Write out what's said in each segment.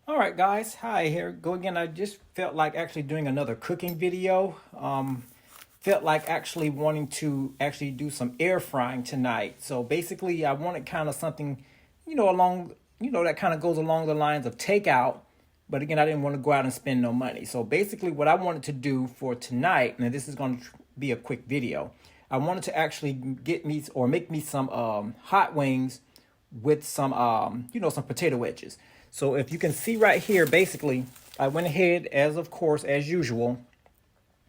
All right, guys. Hi, here go again. I just felt like actually doing another cooking video. Felt like actually wanting to actually do some air frying tonight. So basically, I wanted kind of something, along, that kind of goes along the lines of takeout. But again, I didn't want to go out and spend no money. So basically, what I wanted to do for tonight, and this is going to be a quick video, I wanted to actually get me or make me some hot wings with some some potato wedges. So if you can see right here, basically I went ahead, as usual,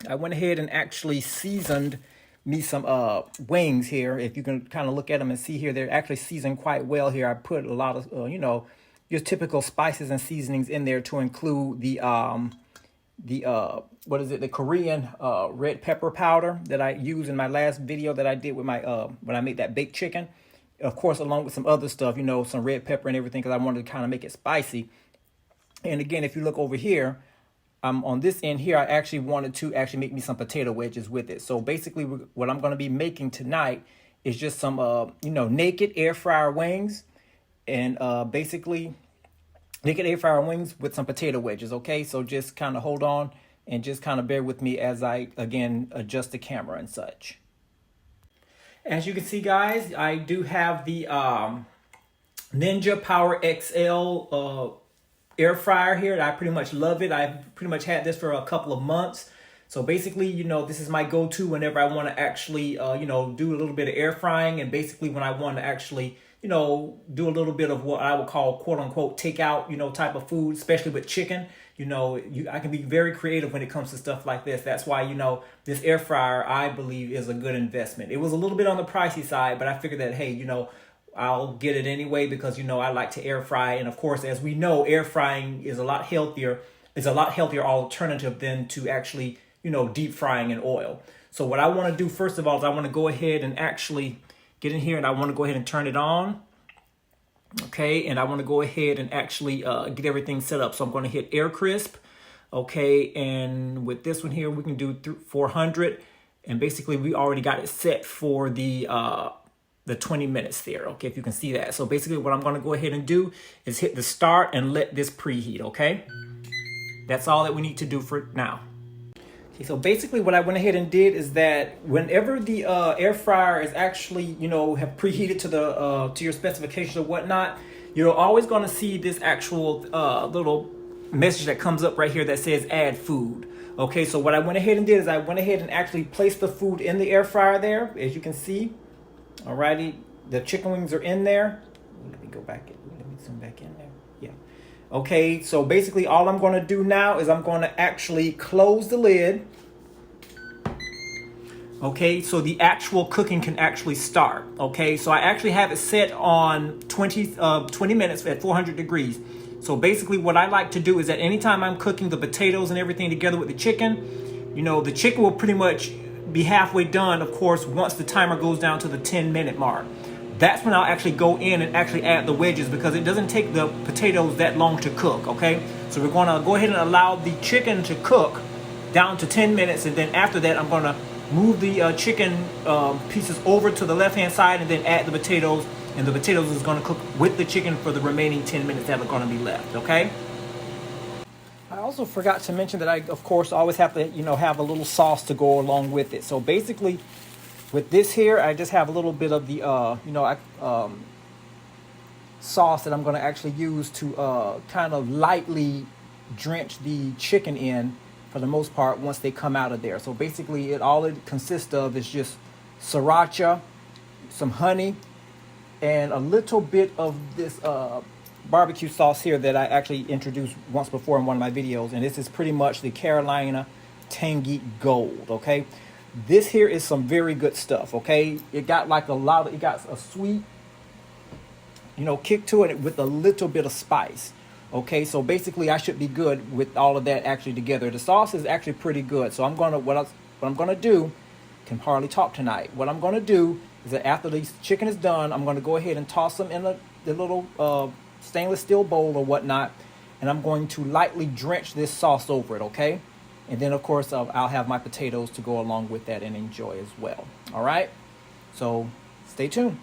I went ahead and actually seasoned me some wings here. If you can kind of look at them and see here, they're actually seasoned quite well here. I put a lot of your typical spices and seasonings in there to include the what is it, the Korean red pepper powder that I used in my last video that I did with my when I made that baked chicken, of course, along with some other stuff, some red pepper and everything, because I wanted to kind of make it spicy. And again, if you look over here, on this end here, I actually wanted to actually make me some potato wedges with it. So basically what I'm going to be making tonight is just some naked air fryer wings, and basically naked air fryer wings with some potato wedges. Okay, so just kind of hold on and just kind of bear with me as I again adjust the camera and such. As you can see, guys, I do have the Ninja Power XL air fryer here. I pretty much love it. I've pretty much had this for a couple of months. So basically, this is my go-to whenever I want to actually, do a little bit of air frying. And basically when I want to actually, do a little bit of what I would call quote unquote takeout, type of food, especially with chicken. I can be very creative when it comes to stuff like this. That's why, this air fryer, I believe, is a good investment. It was a little bit on the pricey side, but I figured that, hey, I'll get it anyway because, I like to air fry. And of course, as we know, air frying is a lot healthier. It's a lot healthier alternative than to actually, deep frying in oil. So what I want to do first of all is I want to go ahead and actually get in here and I want to go ahead and turn it on. Okay, and I want to go ahead and actually get everything set up. So I'm going to hit air crisp. Okay, and with this one here, we can do 400. And basically, we already got it set for the 20 minutes there. Okay, if you can see that. So basically, what I'm going to go ahead and do is hit the start and let this preheat. Okay, that's all that we need to do for now. Okay, so basically what I went ahead and did is that whenever the air fryer is actually, have preheated to the to your specifications or whatnot, you're always going to see this actual little message that comes up right here that says add food. Okay, so what I went ahead and did is I went ahead and actually placed the food in the air fryer there, as you can see. Alrighty, the chicken wings are in there. Let me go back. Let me zoom back in there. Yeah. Okay, so basically all I'm going to do now is I'm going to actually close the lid. Okay, so the actual cooking can actually start. Okay, so I actually have it set on 20 minutes at 400 degrees. So basically what I like to do is that anytime I'm cooking the potatoes and everything together with the chicken, the chicken will pretty much be halfway done, of course, once the timer goes down to the 10-minute mark. That's when I'll actually go in and actually add the wedges because it doesn't take the potatoes that long to cook, okay? So we're going to go ahead and allow the chicken to cook down to 10 minutes, and then after that, I'm going to move the chicken pieces over to the left-hand side and then add the potatoes, and the potatoes is going to cook with the chicken for the remaining 10 minutes that are going to be left, okay? I also forgot to mention that I, of course, always have to, have a little sauce to go along with it. So basically, with this here, I just have a little bit of the, sauce that I'm going to actually use to kind of lightly drench the chicken in for the most part once they come out of there. So basically, all it consists of is just sriracha, some honey, and a little bit of this barbecue sauce here that I actually introduced once before in one of my videos. And this is pretty much the Carolina Tangy Gold, okay? This here is some very good stuff, okay? It got a sweet, kick to it with a little bit of spice. Okay, so basically I should be good with all of that actually together. The sauce is actually pretty good. So what I'm gonna do, can hardly talk tonight. What I'm gonna do is that after the chicken is done, I'm gonna go ahead and toss them in the little stainless steel bowl or whatnot, and I'm going to lightly drench this sauce over it, okay? And then, of course, I'll have my potatoes to go along with that and enjoy as well. All right? So stay tuned.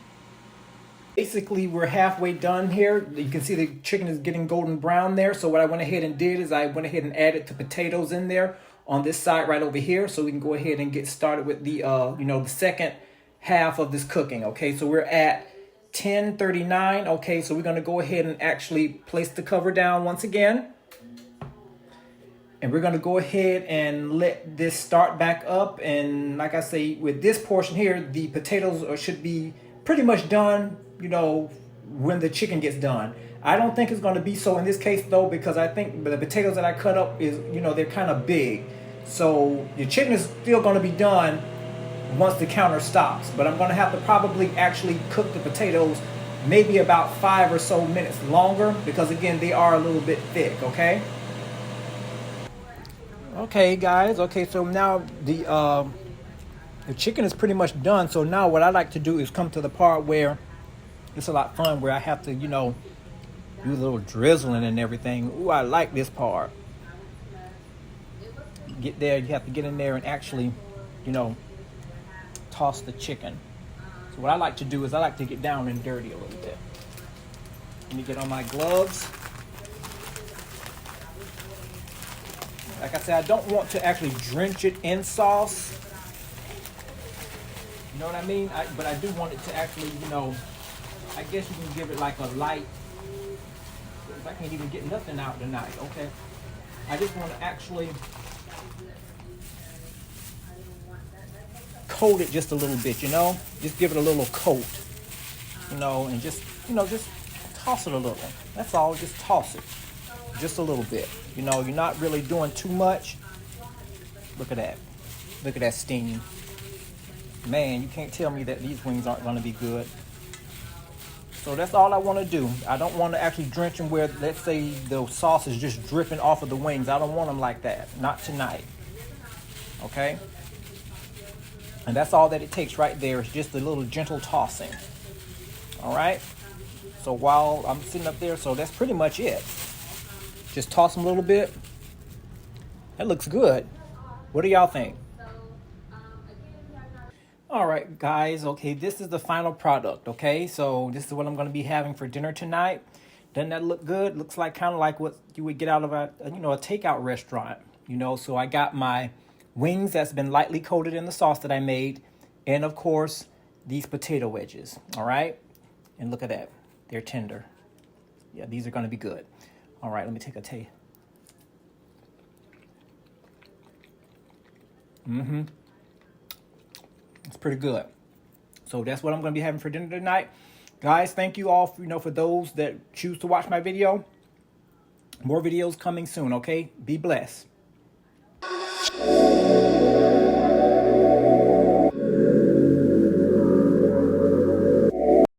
Basically, we're halfway done here. You can see the chicken is getting golden brown there. So what I went ahead and did is I went ahead and added the potatoes in there on this side right over here. So we can go ahead and get started with the, the second half of this cooking. Okay, so we're at 10:39. Okay, so we're going to go ahead and actually place the cover down once again. And we're going to go ahead and let this start back up. And like I say, with this portion here, the potatoes should be pretty much done, when the chicken gets done. I don't think it's going to be so in this case, though, because I think the potatoes that I cut up is, they're kind of big. So the chicken is still going to be done once the counter stops. But I'm going to have to probably actually cook the potatoes maybe about 5 or so minutes longer because, again, they are a little bit thick, okay? Okay, guys. Okay, so now the chicken is pretty much done. So now what I like to do is come to the part where it's a lot fun, where I have to, do a little drizzling and everything. Ooh, I like this part. Get there, you have to get in there and actually, toss the chicken. So what I like to do is I like to get down and dirty a little bit. Let me get on my gloves. Like I said, I don't want to actually drench it in sauce. You know what I mean? But I do want it to actually, I guess you can give it like a light. I can't even get nothing out tonight, okay? I just want to actually coat it just a little bit, Just give it a little coat, and just toss it a little. That's all, just toss it. Just a little bit. You're not really doing too much. Look at that. Look at that steam. Man, you can't tell me that these wings aren't going to be good. So that's all I want to do. I don't want to actually drench them where, let's say, the sauce is just dripping off of the wings. I don't want them like that. Not tonight. Okay? And that's all that it takes right there. It's just a little gentle tossing. All right? So while I'm sitting up there, so that's pretty much it. Just toss them a little bit. That looks good. What do y'all think? All right, guys. Okay, this is the final product. Okay, so this is what I'm going to be having for dinner tonight. Doesn't that look good? Looks like kind of like what you would get out of a takeout restaurant. So I got my wings that's been lightly coated in the sauce that I made, and of course these potato wedges. All right, and look at that. They're tender. Yeah, these are going to be good. All right, let me take a taste. It's pretty good. So that's what I'm going to be having for dinner tonight. Guys, thank you all for those that choose to watch my video. More videos coming soon, okay? Be blessed.